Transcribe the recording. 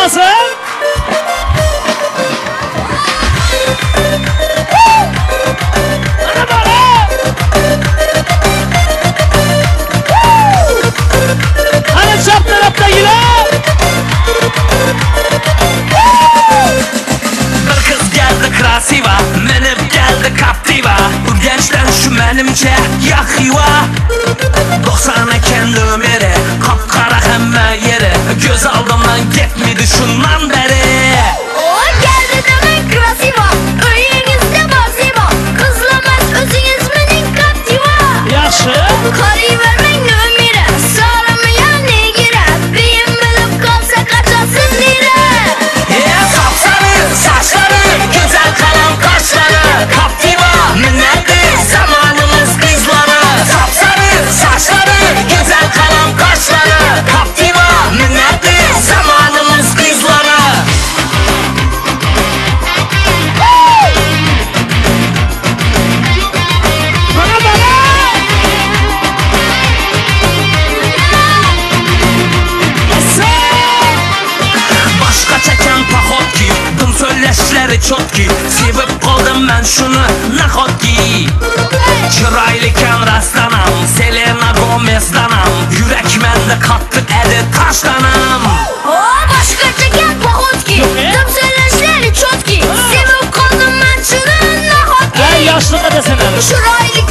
olasın? Ana bana! Ana çap tarafta yine! Bir kız geldi krasiva, minib geldi Captiva. Bu gençler şu menimce yakıva. 90 eken nömeri, kapkara hemme yeri. Göz aldımdan gitmedi şundan beri. O geldi demek krasiva, öyünüzde baziva. Kızlamaz özünüz menin Captiva. Yaxşı. Karayı vermek nömeri, sarımıya ne girer? Beyim bilip kalsa kaçasız lira. Sapsarı saçları, güzel kalan kaşları. Captiva minnerdi zamanımız kızları. Sapsarı saçları, güzel kalan kaşları. Captiva minnerdi zamanımız kızları. Bana bana! Başka çeken pakot ki, dım söyleşleri çok ki. Sevip kaldım ben şunu nakot ki. Çıraylıken rastlanam, Selena Gomez'danam. Yürek mende kattık edi taşlanam. O başka çeken pahut ki, tüm söyleşleri çok ki. Sevip kaldım ben şunun nahot ki. Ey yaşlığa desene. Şuraylı